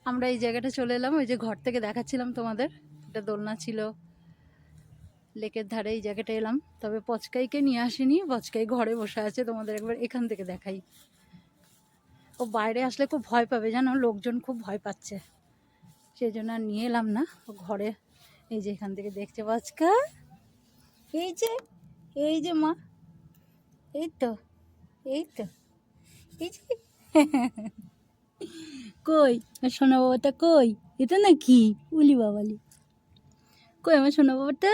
আমরা এই জায়গাটা চলে এলাম, ওই যে ঘর থেকে দেখাচ্ছিলাম তোমাদের, একটা দোলনা ছিল লেকের ধারে, এই জায়গাটা এলাম। তবে পচকাইকে নিয়ে আসিনি, পচকাই ঘরে বসে আছে, তোমাদের একবার এখান থেকে দেখাই। ও বাইরে আসলে খুব ভয় পাবে জানো, লোকজন খুব ভয় পাচ্ছে, সেই জন্য আর নিয়ে এলাম না। ও ঘরে, এই যে এখান থেকে দেখছে পচকা, এই যে, এই যে মা, এই তো, এই তো, এই যে কই সোনা বাবাটা, কই এটা নাকি, উলি বাবালি, কই আমার সোনা বাবাটা?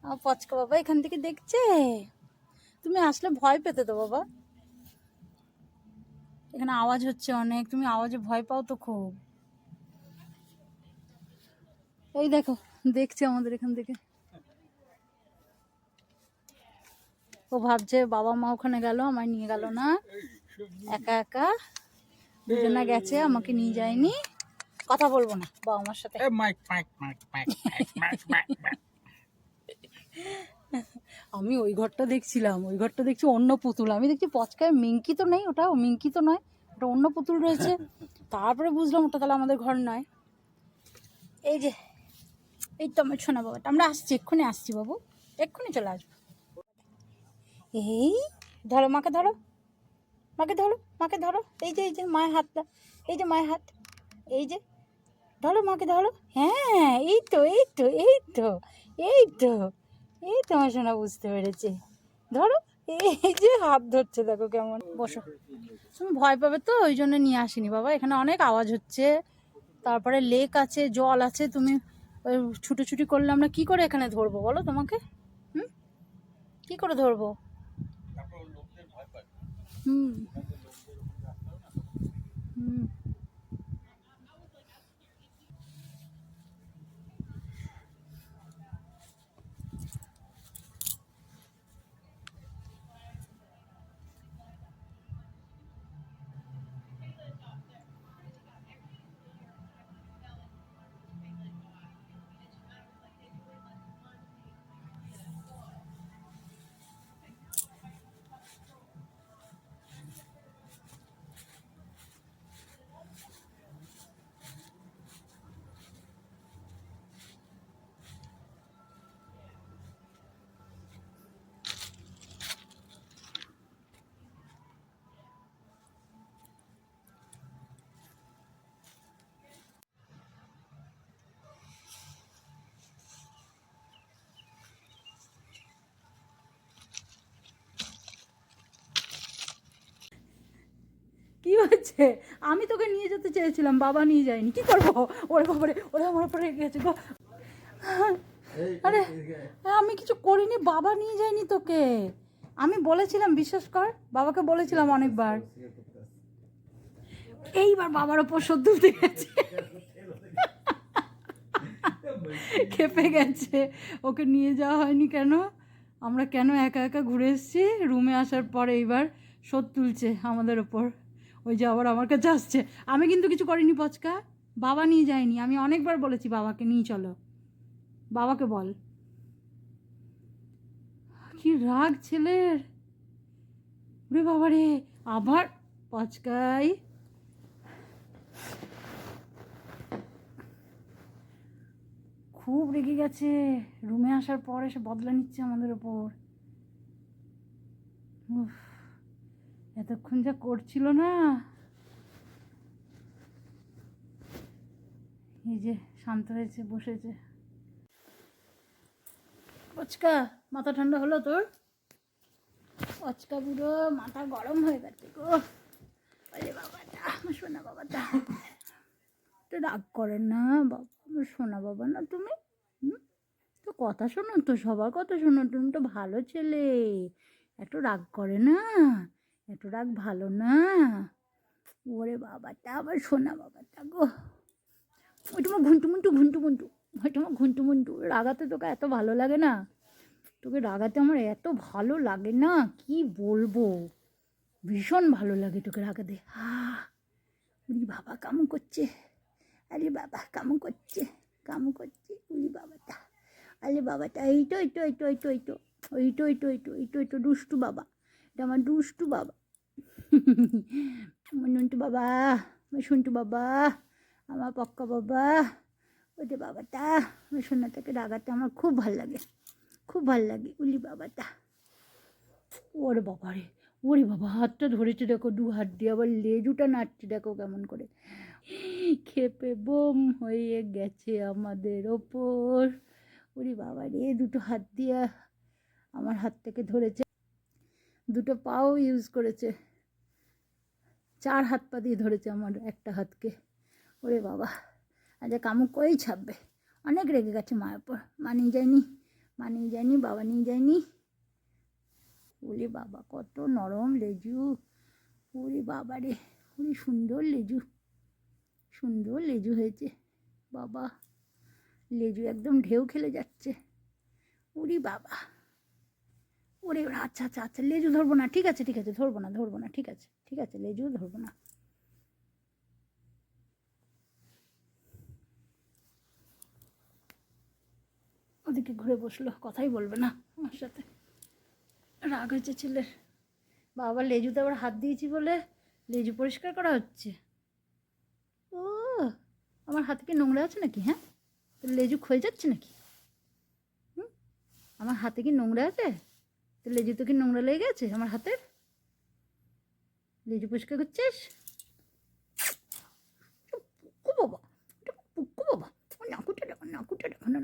আমার পচকা বাবা এখান থেকে দেখছে। তুমি আসলে ভয় পেতে তো বাবা, এখানে আওয়াজ হচ্ছে অনেক, তুমি আওয়াজে ভয় পাও তো খুব। এই দেখো, দেখছে আমাদের এখান থেকে। ও ভাবছে বাবা মা ওখানে গেল, আমায় নিয়ে গেল না, একা একা দুজনা গেছে, আমাকে নিয়ে যায়নি। কথা বলবো না বাবা মার সাথে। আমি ওই ঘরটা দেখছিলাম, ওই ঘরটা দেখছি অন্য পুতুল, আমি দেখছি পচকায় মিঙ্কি তো নেই, ওটা মিঙ্কি তো নয়, ওটা অন্য পুতুল রয়েছে। তারপরে বুঝলাম ওটা তাহলে আমাদের ঘর নয়। এই যে, এই তো আমার সোনা বাবাটা, আমরা আসছি, এক্ষুনি আসছি বাবু, এক্ষুনি চলে আসবো। এই ধরো মাকে, ধরো মাকে, ধরো মাকে, ধরো, এই যে, এই যে মায়ের হাতটা, এই যে মায়ের হাত, এই যে ধরো মাকে, ধরো, হ্যাঁ এই তো, এই তো, এই তো, এই তো, এই তো আমার সোনা বুঝতে পেরেছে, ধরো, এই যে হাত ধরছে, দেখো কেমন। বসো, তুমি ভয় পাবে তো ওই জন্য নিয়ে আসিনি বাবা, এখানে অনেক আওয়াজ হচ্ছে, তারপরে লেক আছে, জল আছে, তুমি ওই ছুটোছুটি করলে আমরা কি করে এখানে ধরবো বলো তোমাকে, হুম, কি করে ধরবো? হুম, হুম। কি হচ্ছে? আমি তোকে নিয়ে যেতে চেয়েছিলাম, বাবা নিয়ে যায়নি, কি করবো? ওরে বাবারে, ওরা আমার উপরে রেগে গেছে গো। আরে আমি কিছু করিনি, বাবা নিয়ে যায়নি তোকে, আমি বলেছিলাম, বিশ্বাস কর, বাবাকে বলেছিলাম অনেকবার। এইবার বাবার ওপর শোধ তুলতে গেছে, খেপে গেছে, ওকে নিয়ে যাওয়া হয়নি কেন, আমরা কেন একা একা ঘুরে এসেছি, রুমে আসার পরে এইবার শোধ তুলছে আমাদের ওপর। ওই যে আবার আমার কাছে আসছে, আমি কিন্তু কিছু করিনি পচকা, বাবা নিয়ে যায়নি, আমি অনেকবার বলেছি বাবাকে নিয়ে চলো, বাবাকে বল। কি রাগ ছেলের, রে বাবা রে, আবার পচকাই, খুব রেগে গেছে, রুমে আসার পর এসে বদলা নিচ্ছে আমাদের ওপর। উফ, এতক্ষণ যা করছিল না, এই যে শান্ত হয়েছে, বসেছে। পচকা মাথা ঠান্ডা হলো তোর? পচকা পুরো মাথা গরম হয়ে গেছে গো, আরে বাবাটা আমার সোনা বাবাটা, তো রাগ করেন না বাবা, আমার সোনা বাবা না তুমি, হুম, তো কথা শোনো তো, সবার কথা শোনো, তুমি তো ভালো ছেলে, এত রাগ করে না, এত রাগ ভালো না। ওরে বাবাটা আমার সোনা বাবাটা গো, ওই তোমার ঘুন্টু মুন্টু, ঘুন্টু মুন্টু, ওই তোমার ঘুন্টু মুন্টু, রাগাতে তোকে এত ভালো লাগে না, তোকে রাগাতে আমার এত ভালো লাগে না, কি বলবো, ভীষণ ভালো লাগে তোকে রাগাতে। উরি বাবা কেমন করছে, আরে বাবা কেমন করছে, কেমন করছে, উরি বাবাটা, আরে বাবাটা, এই তো, এই তো, এই তো, এই তো, এই তো, ওই তো, এই তো, এই তো, এই তো, এই তো দুষ্টু বাবা, এটা আমার দুষ্টু বাবা, আমার নন্টু বাবা, আমার সন্টু বাবা, আমার পক্কা বাবা, ওই যে বাবাটা, ওই সোনাটাকে রাগাতে আমার খুব ভাল লাগে, খুব ভাল লাগে। উলি বাবাটা, ওরে বাবা রে, ওরে বাবা, হাতটা ধরেছে দেখো, দু হাত দিয়ে, আবার লেজুটা নাড়ছে দেখো কেমন করে। খেপে বোম হয়ে গেছে আমাদের ওপর। ওরে বাবা রে, দুটো হাত দিয়ে আমার হাতটাকে ধরেছে, দুটো পাও ইউজ করেছে, 4 হাত পা দিয়ে ধরেছে আমার একটা হাতকে। ওরে বাবা, আজ কামুক করেই ছাপবে। অনেক রেগে গেছে মায়ের ওপর, মা নিয়ে যায়নি, মা নিয়ে যায়নি, বাবা নিয়ে যায়নি। ওরে বাবা, কত নরম লেজু, ওরে বাবা রে, ওরে সুন্দর লেজু, সুন্দর লেজু হয়েছে বাবা, লেজু একদম ঢেউ খেলে যাচ্ছে। ওরে বাবা, ওরে আচ্ছা আচ্ছা আচ্ছা, লেজু ধরবো না, ঠিক আছে ঠিক আছে, ধরবো না ধরবো না, ঠিক আছে ঠিক আছে, লেজু ধরবো না। ওদিকে ঘুরে বসলো, কথাই বলবে না আমার সাথে, রাগ হয়েছে ছেলের। বাবা লেজুতে আবার হাত দিয়েছি বলে লেজু পরিষ্কার করা হচ্ছে। ও, আমার হাতে কি নোংরা আছে নাকি? হ্যাঁ, তো লেজু ক্ষয়ে যাচ্ছে নাকি? হুম, আমার হাতে কি নোংরা আছে? তো লেজু তো কি নোংরা লেগে গেছে আমার হাতের? লেজু পরিষ্কার করছিস? পুক্কু বাবা, এটা পুক্কু বাবা, নাকুটা দেখো, নাকুটা দেখো না,